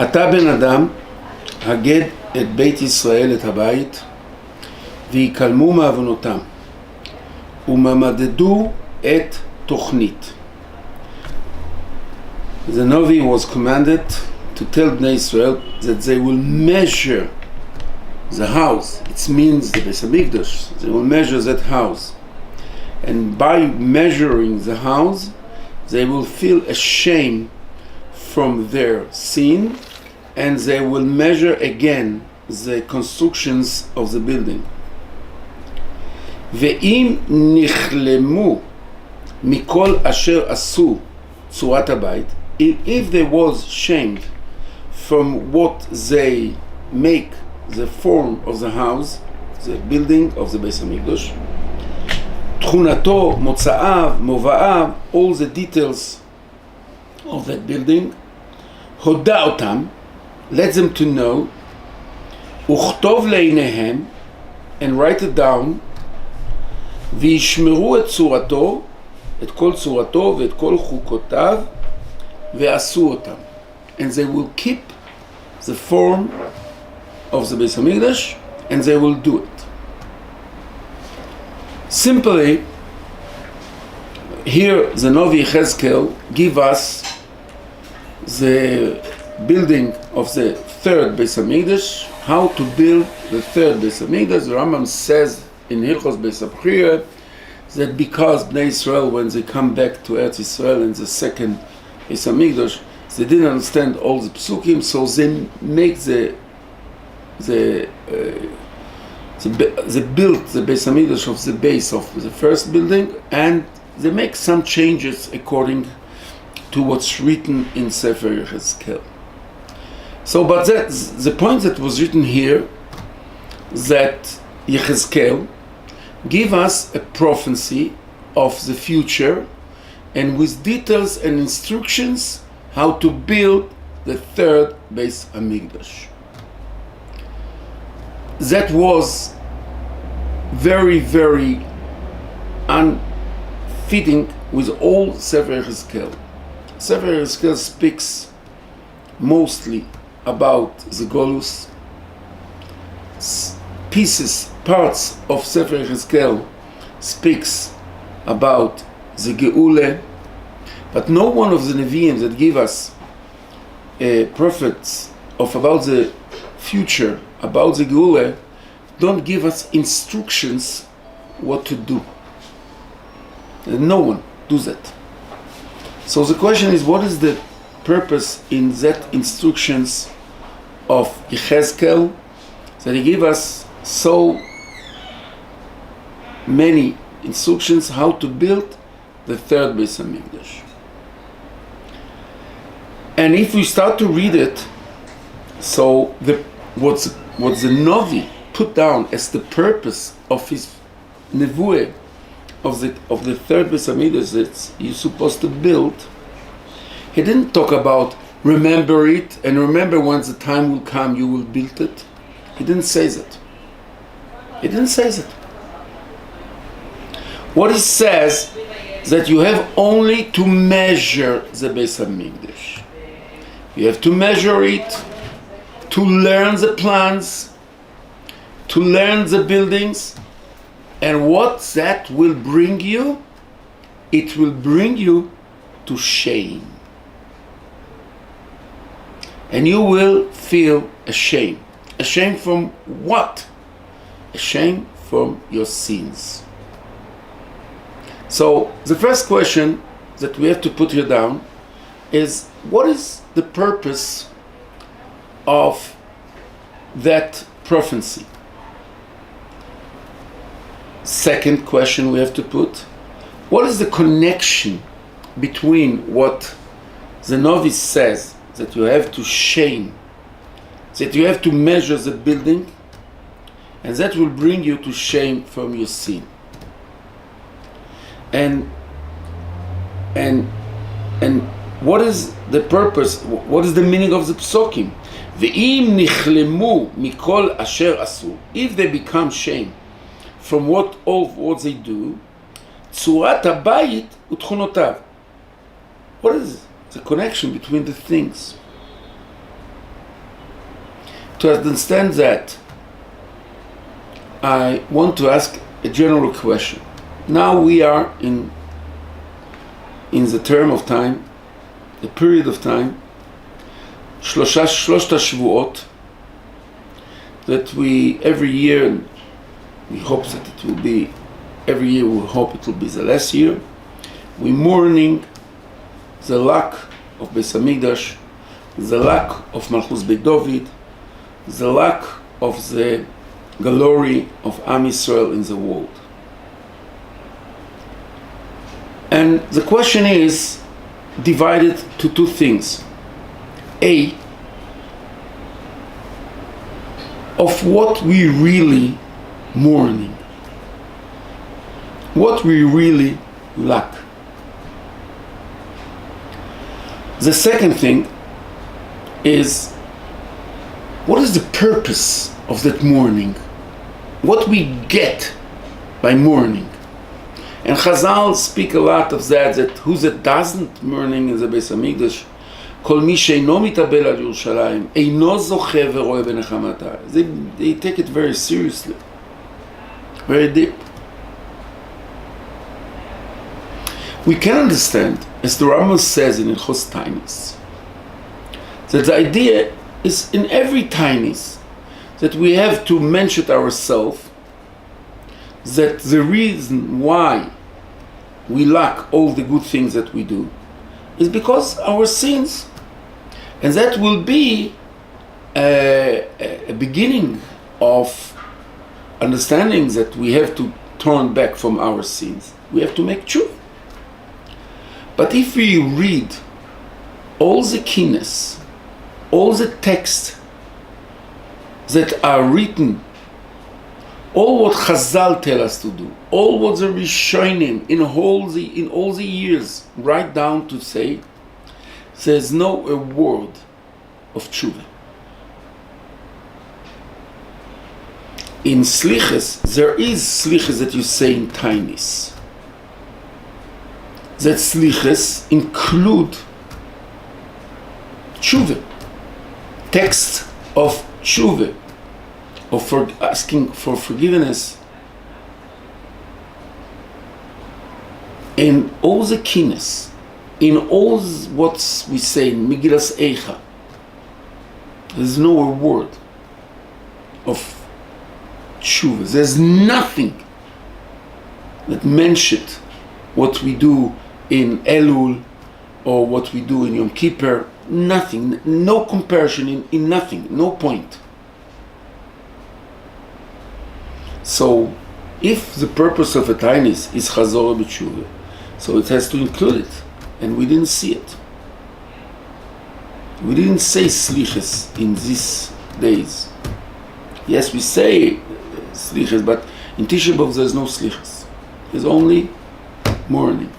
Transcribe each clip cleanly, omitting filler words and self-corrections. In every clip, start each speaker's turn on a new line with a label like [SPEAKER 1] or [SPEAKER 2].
[SPEAKER 1] אתה בן אדם, הגד את בית ישראל, את הבית, ויקלמו מעוונותם, וממדדו את תוכנית. The Navi was commanded to tell Bnei Israel that they will measure the house. It means the Beis Mikdash. They will measure that house. And by measuring the house, they will feel ashamed from their sin, and they will measure again the constructions of the building. ואם נכלמו מכל אשר עשו צורת הבית, if they was shamed from what they make the form of the house, the building of the Beis Mikdash, תכונתו, מוצאיו, מובאיו, all the details of that building, הודע אותם, let them to know, וכתוב לעיניהם, and write it down, וישמרו את צורתו, את כל צורתו ואת כל חוקותיו, ועשו אותם. And they will keep the form of the Beis Mikdash, and they will do it. Simply, here the Navi Yechezkel give us the building of the third Beis Mikdash, how to build the third Beis Mikdash. The Rambam says in Hilchos Beis Abchira that because Bnei Israel, when they come back to Eretz Israel in the second Beis Mikdash, they didn't understand all the psukim, so they make the build the Beis Mikdash of the base of the first building, and they make some changes according to what's written in Sefer Yechezkel. So, but the point that was written here, that Yechezkel give us a prophecy of the future, and with details and instructions how to build the third Beis Mikdash. That was very, very unfitting with all Sefer Yechezkel. Sefer Yechezkel speaks mostly about the Golus. Parts of Sefer Yechezkel speaks about the Geule, but no one of the Nevi'im that give us prophets about the future, about the Geule, don't give us instructions what to do. And no one does that. So the question is, what is the purpose in that instructions of Yechezkel, that he give us so many instructions how to build the third Beis Mikdash? And if we start to read it, so what's the Navi put down as the purpose of his nevuah of the third Beis Mikdash that you're supposed to build, he didn't talk about remember it and remember once the time will come you will build it. He didn't say that. He didn't say that. What he says that you have only to measure the Beis Mikdash. You have to measure it, to learn the plans, to learn the buildings, and what that will bring you, it will bring you to shame. And you will feel ashamed. Ashamed from what? Ashamed from your sins. So the first question that we have to put here down is, what is the purpose of that prophecy? Second question we have to put, what is the connection between what the Navi says, that you have to shame, that you have to measure the building, and that will bring you to shame from your sin? And what is the purpose? What is the meaning of the psukim? Ve'im nichlemu mikol asher asu. If they become shame from what they do, tzurat habayit utchunotav. What is the connection between the things? to understand that, I want to ask a general question. Now we are in the term of time, the period of time, שלושת השבועות, that we every year, and we hope that it will be, every year we hope it will be the last year, we mourning the lack of Beis Mikdash, the lack of Malchus Beit David, the lack of the glory of Am Yisrael in the world. And the question is divided to two things. A, of what we really mourning, what we really lack. The second thing is, what is the purpose of that mourning? What we get by mourning? And Chazal speak a lot of that who that doesn't mourning in the Beis Hamikdash, כל מי שאינו מתאבל על ירושלים, אינו זוכה ורואה בנחמתה. They take it very seriously, very deep. We can understand, as the Rambam says in Ilchos Tainis, that the idea is in every Tainis that we have to mention ourselves that the reason why we lack all the good things that we do is because our sins, and that will be a beginning of understanding that we have to turn back from our sins. We have to make tshuva. But if we read all the kinnes, all the texts that are written, all what Chazal tell us to do, all what the Rishonim in all the years write down to say, there's no a word of tshuva. In sliches, there is sliches that you say in tainis. That sliches include tshuva, text of tshuva, of asking for forgiveness. In all the kinnes, in all what we say in Megillas Eicha, there's no word of tshuva. There's nothing that mentioned what we do in Elul or what we do in Yom Kippur. Nothing, no comparison in nothing, no point. So, if the purpose of a tainis is Chazor B'tshuva, so it has to include it, and we didn't see it. We didn't say sliches in these days. Yes, we say sliches, but in Tisha B'Av there's no sliches. There's only mourning,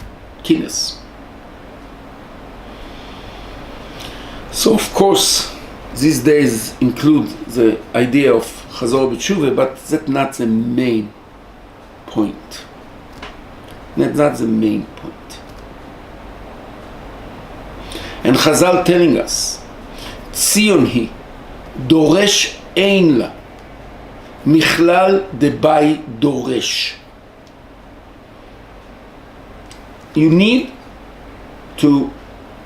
[SPEAKER 1] kinnes. So of course, these days include the idea of Chazor B'tshuva, but that's not the main point. That's not the main point. And Chazal telling us, Tzion hi, doresh ein la, michlal debai doresh. You need to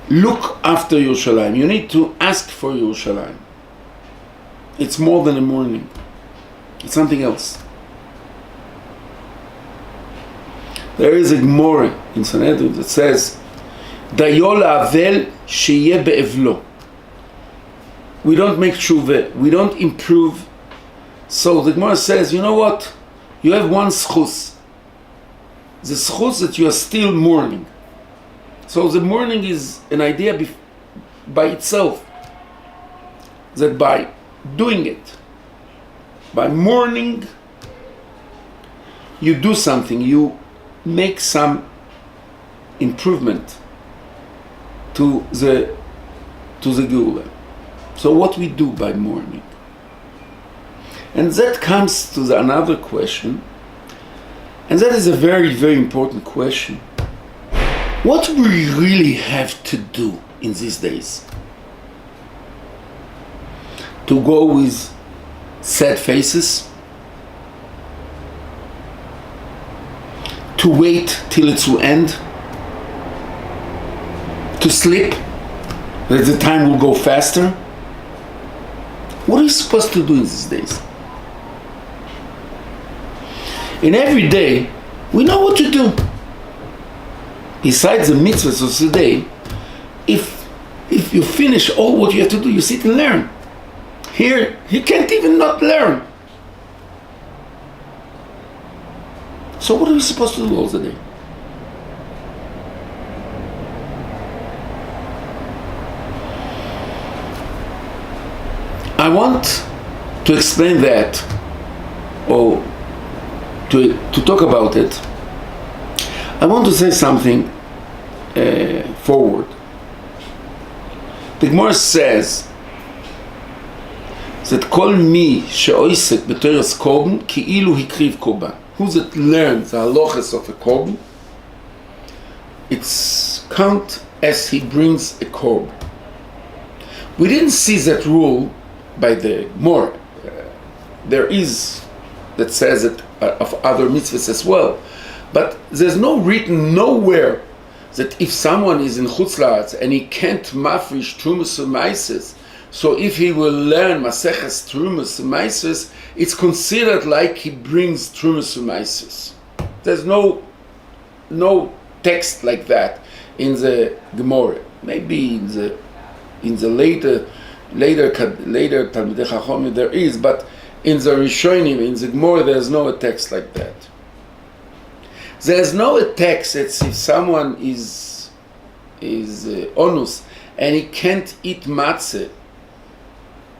[SPEAKER 1] look after Yerushalayim. You need to ask for Yerushalayim. It's more than a mourning. It's something else. There is a Gemara in Sanhedrin that says, Dayo la'avel sheyeh be'evlo. We don't make tshuva. We don't improve. So the Gemara says, you know what? You have one schus. The schus that you are still mourning. So the mourning is an idea by itself. That by doing it, by mourning, you do something, you make some improvement to the Geula. So what we do by mourning? And that comes to another question, and that is a very, very important question. What do we really have to do in these days to go with sad faces, to wait till it will end, to sleep, that the time will go faster. What are you supposed to do in these days? In every day, we know what to do. Besides the mitzvahs of the day, if you finish all what you have to do, you sit and learn. Here, you can't even not learn. So what are we supposed to do all the day? I want to explain that, or to talk about it. I want to say something forward. The Gemara says that kol mi she'oisek b'toras korban ki'ilu hikriv korban. Who that learns the halachas of a korban, it's count as he brings a korban. We didn't see that rule by the Gemara. There is that says it of other mitzvahs as well, but there's no written nowhere that if someone is in Chutz La'aretz and he can't mafrish Trumas Maises, so if he will learn Maseches Trumas Maises, it's considered like he brings Trumas Maises. There's no text like that in the Gemara. Maybe in the later Talmidei Chachomim there is, but in the Rishonim, in the Gemara, there's no text like that. There's no text that if someone is onus and he can't eat matzah,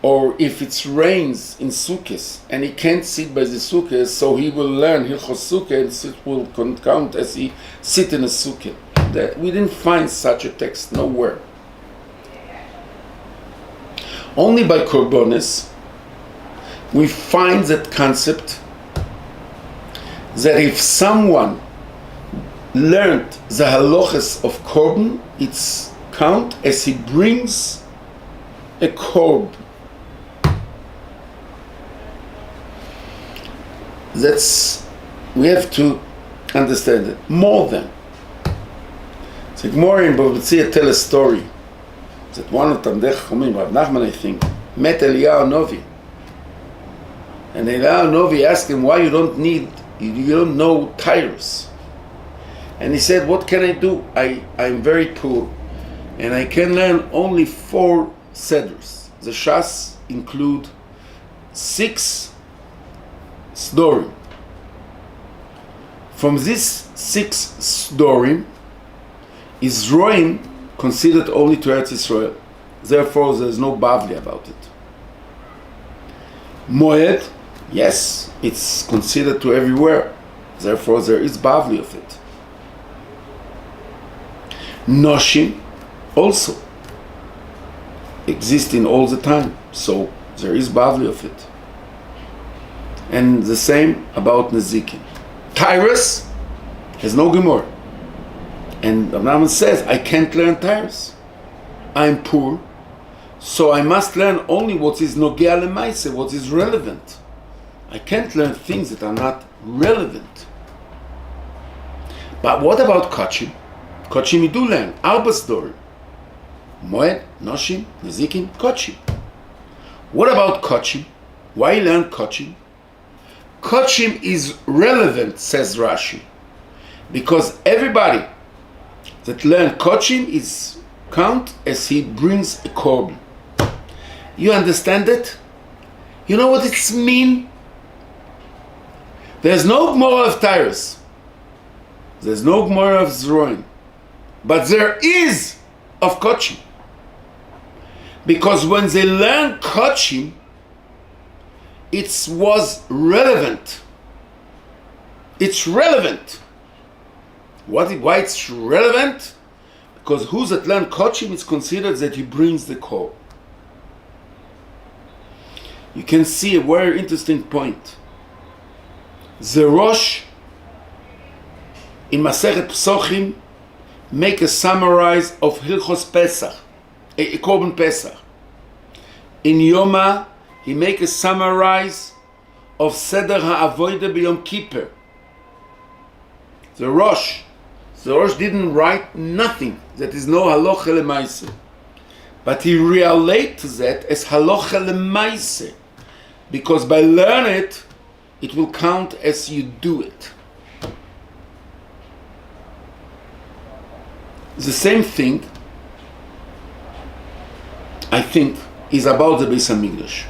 [SPEAKER 1] or if it rains in Sukkot and he can't sit by the Sukkot, so he will learn Hilchos Sukkot and it will count as he sit in a Sukkot. We didn't find such a text nowhere. Only by Korbanos we find that concept that if someone learned the halachas of korban, it's count as he brings a korb. We have to understand it more than. It's like more in Bavlitzia tell a story that one of Talmidei Chachomim, Rav Nachman I think, met Eliyahu Novi. And Eliyahu Novi asked him, why you don't know Tyrus? And he said, what can I do? I'm very poor and I can learn only 4 seders. The Shas include 6 sdorim. From these 6 sdorim is Roim considered only to Eretz Yisrael. Therefore there is no Bavli about it. Moed, yes, it's considered to everywhere. Therefore there is Bavli of it. Noshim also existing all the time, so there is Bavli of it. And the same about Nezikin. Tyrus has no Gemara. And Rav says, I can't learn Tyrus. I'm poor, so I must learn only what is Nogea Lemaise, what is relevant. I can't learn things that are not relevant. But what about Kochim? Kochim you do learn. Arba story. Moed, Noshim, Nezikin, Kochim. What about Kochim? Why learn Kochim? Kochim is relevant, says Rashi, because everybody that learn Kochim is count as he brings a korban. You understand it? You know what it's mean? There's no Gemara of Tyrus. There's no Gemara of Zroin. But there is of Kochim. Because when they learn Kochim, it was relevant. It's relevant. Why it's relevant? Because who that learn Kochim is considered that he brings the core. You can see a very interesting point. The Rosh in Masechet Psochim make a summarize of Hilchos Pesach, a Korban Pesach. In Yoma he make a summarize of Seder HaAvodah B'Yom Kippur. The Rosh didn't write nothing. That is no halacha lemaaseh. But he relates that as halacha lemaaseh, because by learning it, it will count as you do it. The same thing, I think, is about the Beis Hamikdash.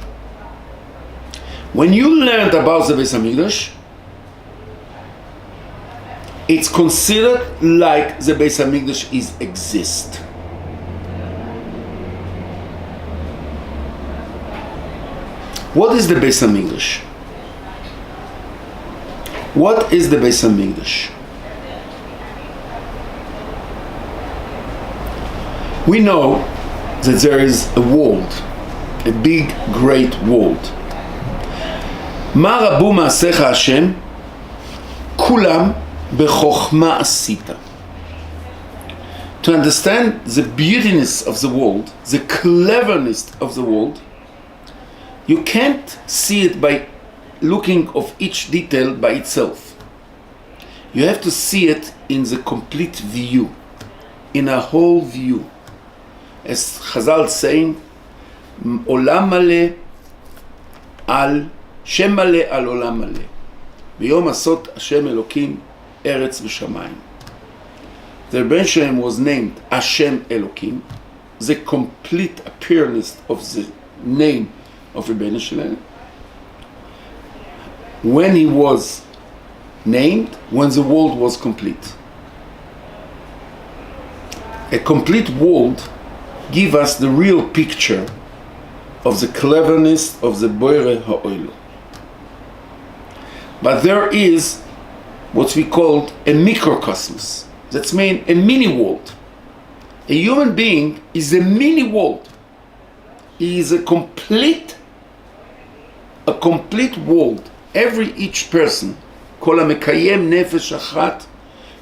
[SPEAKER 1] When you learned about the Beis Hamikdash, it's considered like the Beis Hamikdash exist. What is the Beis Hamikdash? What is the Beis Hamikdash? We know that there is a world, a big, great world. מה רבו מעשיך השם? כולם בחוכמה עשית. To understand the beautiness of the world, the cleverness of the world, you can't see it by looking of each detail by itself. You have to see it in the complete view, in a whole view. As Chazal saying, עולם מלא על שם מלא על עולם מלא. ביום עשות השם אלוקים ארץ ושמיים. The Rebbeinu Shalom was named Hashem Elokim, the complete appearance of the name of Rebbeinu Shalom. When he was named, when the world was complete. A complete world gives us the real picture of the cleverness of the Boire Ha'oilo. But there is what we call a microcosmos. That means a mini world. A human being is a mini world. He is a complete world. Each person, כל המקיים נפש אחת,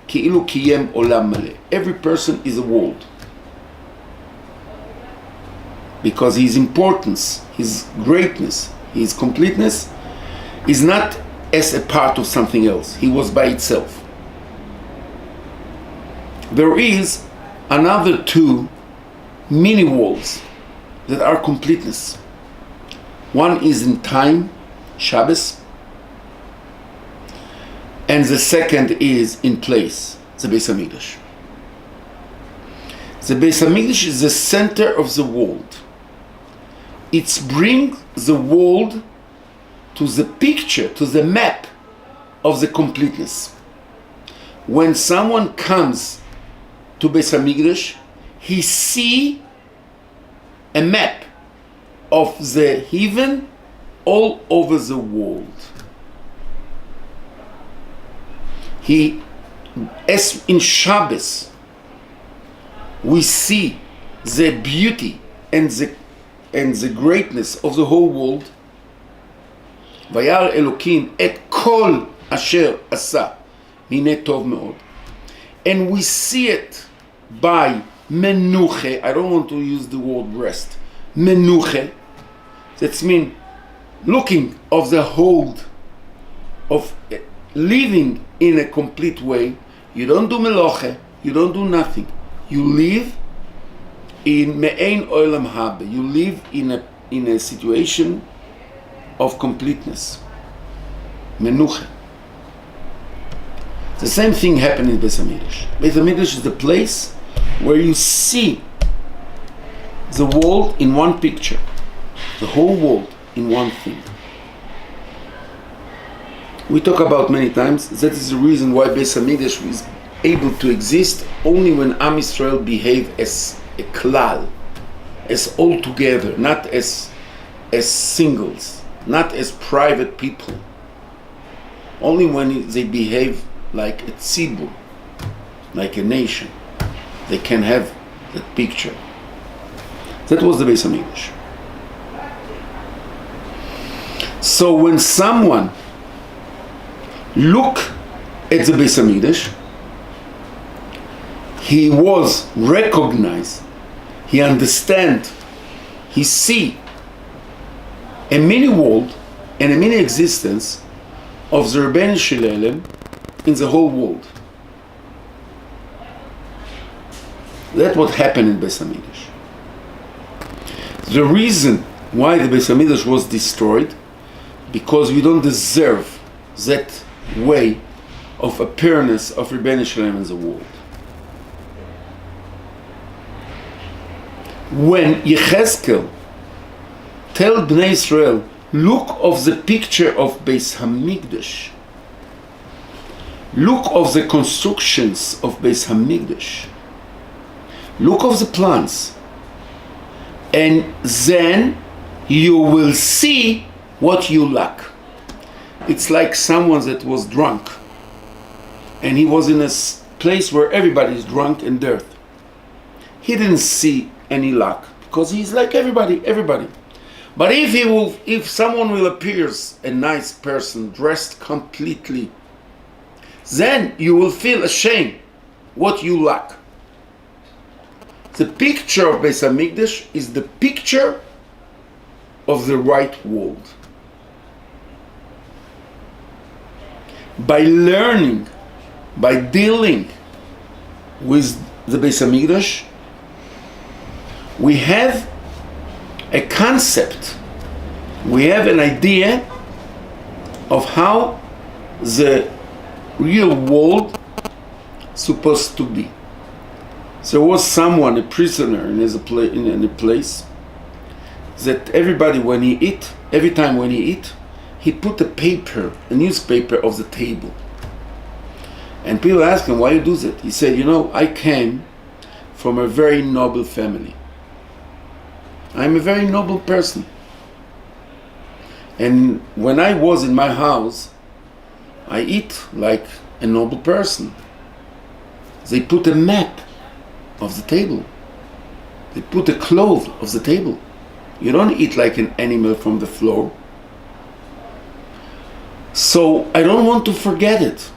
[SPEAKER 1] כאילו קיים עולם מלא. Every person is a world. Because his importance, his greatness, his completeness is not as a part of something else. He was by itself. There is another two mini worlds that are completeness. One is in time, Shabbos, and the second is in place, the Beis Hamikdash. The Beis Hamikdash is the center of the world. It brings the world to the picture, to the map of the completeness. When someone comes to Beis Hamikdash, he see a map of the heaven all over the world. As in Shabbos, we see the beauty and the greatness of the whole world. וירא אלוקים את כל אשר עשה, הנה טוב מאוד. And we see it by menuche. I don't want to use the word rest. Menuche. That means looking of the whole, of living in a complete way. You don't do meloche. You don't do nothing. You live in me'ein olam haba. You live in a situation of completeness. Menuche. The same thing happened in Beis Hamikdash. Beis Hamikdash is the place where you see the world in one picture, the whole world in one thing. We talk about many times, that is the reason why Beis Hamikdash is able to exist only when Am Yisrael behave as a klal, as all together, not as singles, not as private people. Only when they behave like a tzibur, like a nation, they can have that picture. That was the Beis Hamikdash. So when someone look at the Beis Hamikdash, he was recognized, he understand, he see a mini world and a mini existence of the Rebbeinu Shalom in the whole world. That's what happened in Beis Hamikdash. The reason why the Beis Hamikdash was destroyed, because we don't deserve that way of appearance of Rebbeinu Shalom in the world. When Yechezkel tell Bnei Israel, look of the picture of Beis Hamikdash, look of the constructions of Beis Hamikdash, look of the plans, and then you will see what you lack. It's like someone that was drunk, and he was in a place where everybody is drunk and dirty. He didn't see any lack, because he's like everybody. But if someone will appear a nice person dressed completely, then you will feel ashamed what you lack. The picture of Beis Hamikdash is the picture of the right world. By learning, by dealing with the Beis Hamikdash, we have a concept, we have an idea of how the real world is supposed to be. There was someone, a prisoner in a place, that everybody every time when he eat, he put a newspaper of the table. And people ask him, why you do that? He said, I came from a very noble family. I'm a very noble person. And when I was in my house, I eat like a noble person. They put a map of the table. They put a cloth of the table. You don't eat like an animal from the floor. So I don't want to forget it.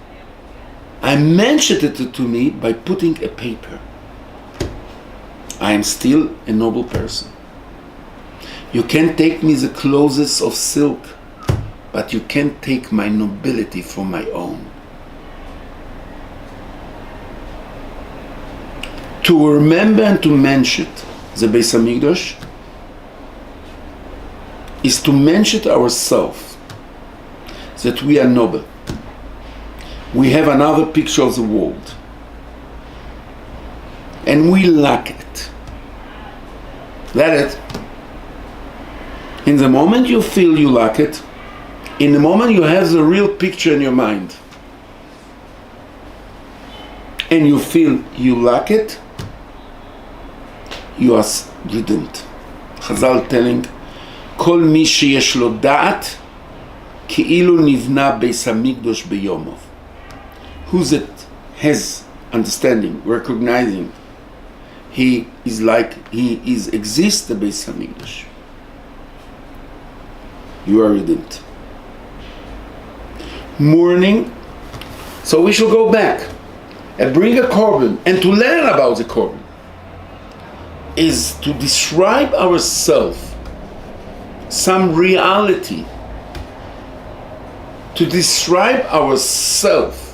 [SPEAKER 1] I mentioned it to me by putting a paper. I am still a noble person. You can take me the clothes of silk, but you can't take my nobility for my own. To remember and to mention the Beis Hamikdash is to mention ourselves that we are noble. We have another picture of the world, and we lack it. That it. In the moment you feel you lack it, in the moment you have the real picture in your mind, and you feel you lack it, you are redeemed. Chazal telling, Kol mi sheyesh lo da'at, כאילו נבנה בית המקדש ביומov. Who that has understanding, recognizing, he exists the Beis Hamikdash. You are redeemed. Mourning. So we shall go back and bring a korban, and to learn about the korban is to describe ourselves some reality, to describe ourselves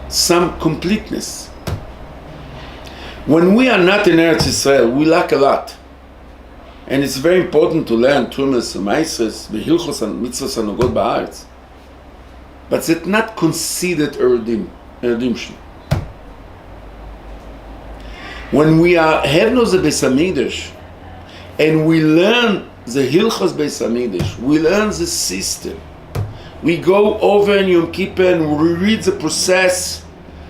[SPEAKER 1] some completeness. When we are not in Eretz Israel, we lack a lot. And it's very important to learn Tumas, Maises, Behilchos, and Mitzvos, and Nogot Ba'aretz. But it's not considered a redemption. When we have no the Beis Hamikdash, and we learn the Hilchos Beis Hamikdash, we learn the system. We go over in Yom Kippur and we read the process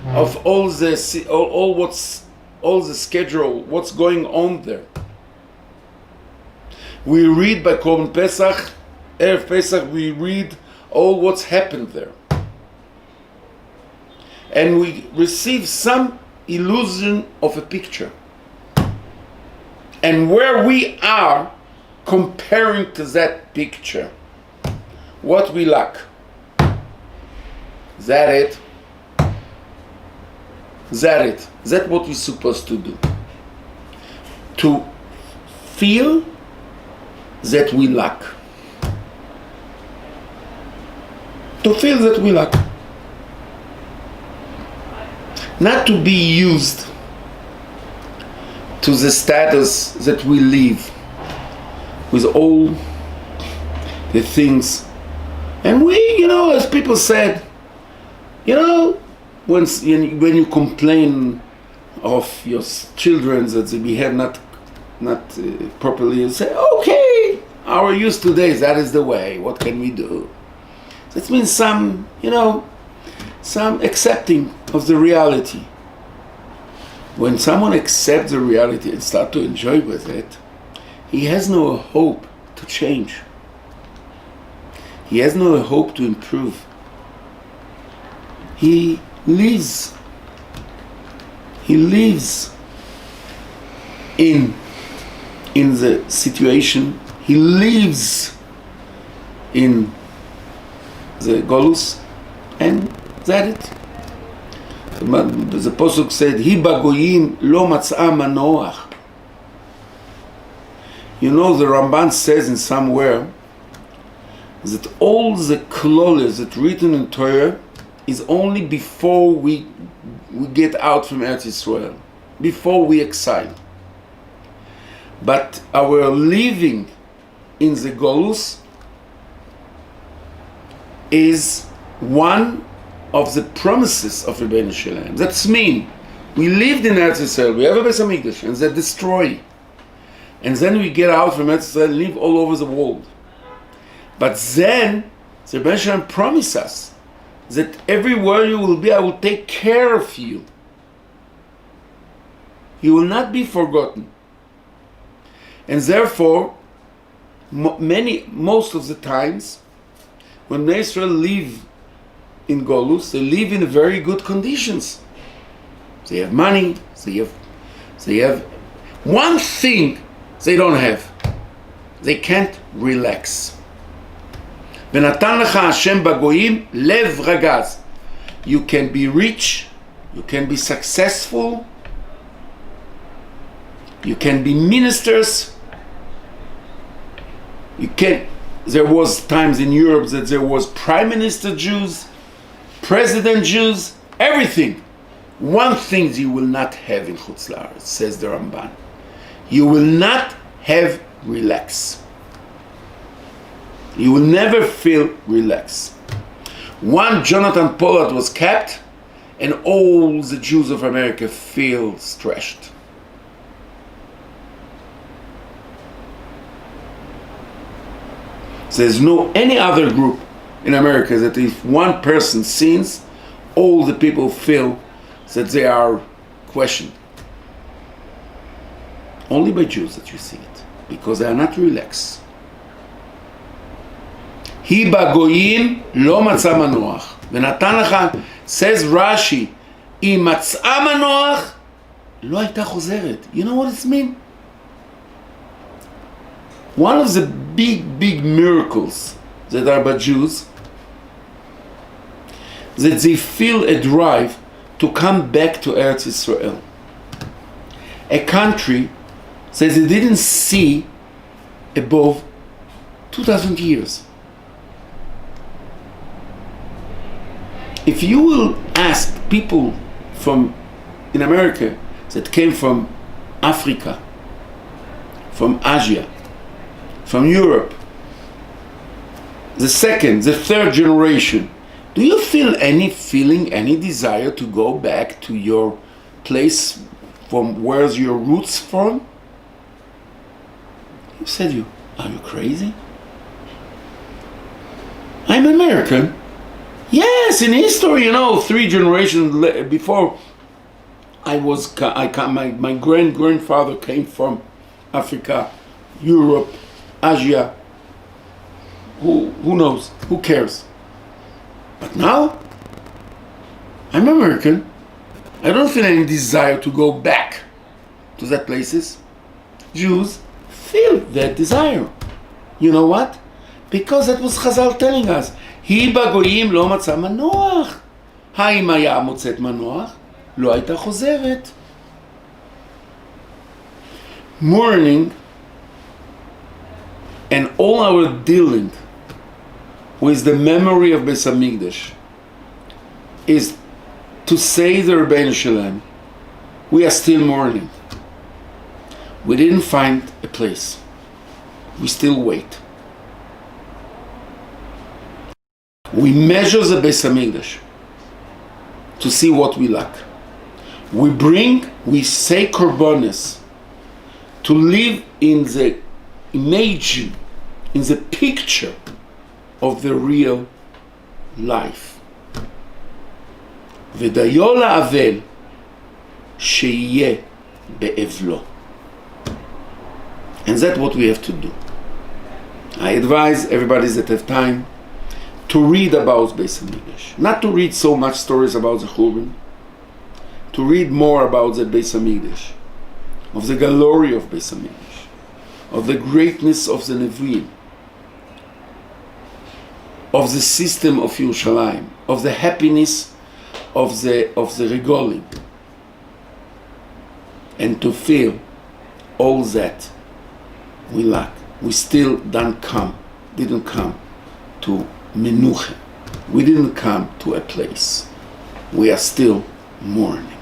[SPEAKER 1] of all the schedule, what's going on there. We read by Korban Pesach, Erev Pesach, we read all what's happened there. And we receive some illusion of a picture. And where we are comparing to that picture, what we lack. Is that it? Is that it? Is that what we're supposed to do? To feel that we lack. to feel that we lack. Not to be used to the status that we live with all the things. And we, as people said, when you complain of your children that they behave not properly, you say, okay, our use today, that is the way, what can we do? That means some accepting of the reality. When someone accepts the reality and starts to enjoy with it, he has no hope to change. He has no hope to improve. He lives in the situation. He lives in the Golus, and that's it. The Pasuk said, Hi bagoyim lo matzah manoach. The Ramban says in somewhere that all the kloles that written in Torah is only before we get out from Eretz Yisrael, before we exile. But our living in the Golus is one of the promises of Rebbeinu Shalom. That's mean we lived in Eretz Yisrael, we have a Beis Mikdash, and they destroy. And then we get out from Eretz Yisrael and live all over the world. But then the Rebbeinu Shalom promised us that everywhere you will be, I will take care of you. You will not be forgotten. And therefore, most of the times, when Israel live in Golus, they live in very good conditions. They have money, they have one thing they don't have. They can't relax. ונתן לך השם בגויים לב רגז. You can be rich, you can be successful, you can be ministers, there was times in Europe that there was prime minister Jews, president Jews, everything. One thing you will not have in Chutz La'aretz, says the Ramban. You will not have relax. You will never feel relaxed. One Jonathan Pollard was kept, and all the Jews of America feel stressed. There's no any other group in America that if one person sins, all the people feel that they are questioned. Only by Jews that you see it, because they are not relaxed. Hi bagoyim lo מצא מנוח. ונתן לך, says Rashi, אם מצאה מנוח, לא הייתה חוזרת. You know what it means? One of the big miracles that are by Jews, that they feel a drive to come back to Eretz Yisrael. A country that they didn't see above 2,000 years. If you will ask people in America that came from Africa, from Asia, from Europe, the second, the third generation, do you feel any desire to go back to your place from where's your roots from? Who said you? Are you crazy? I'm American. Yes, in history, 3 generations before my grandfather came from Africa, Europe, Asia. Who knows? Who cares? But now, I'm American. I don't feel any desire to go back to that places. Jews feel that desire. You know what? Because that was Chazal telling us. היא בגויים לא מצא מנוח. האם היה מוצאת מנוח? לא הייתה חוזרת. Mourning and all our dealing with the memory of Beis Hamikdash is to say the Rebbeinu Shalem, we are still mourning. We didn't find a place. We still wait. We measure the Beis Hamikdash to see what we lack. We say korbanos to live in the imagine, in the picture of the real life. ודיו לאבל שיהיה באבלו. And that's what we have to do. I advise everybody that have time to read about Beis Hamikdash. Not to read so much stories about the Churban, to read more about the Beis Hamikdash, of the glory of Beis Hamikdash, of the greatness of the Nevi'im, of the system of Yerushalayim, of the happiness of the regalim, and to feel all that we lack. We still didn't come to menucha. We didn't come to a place. We are still mourning.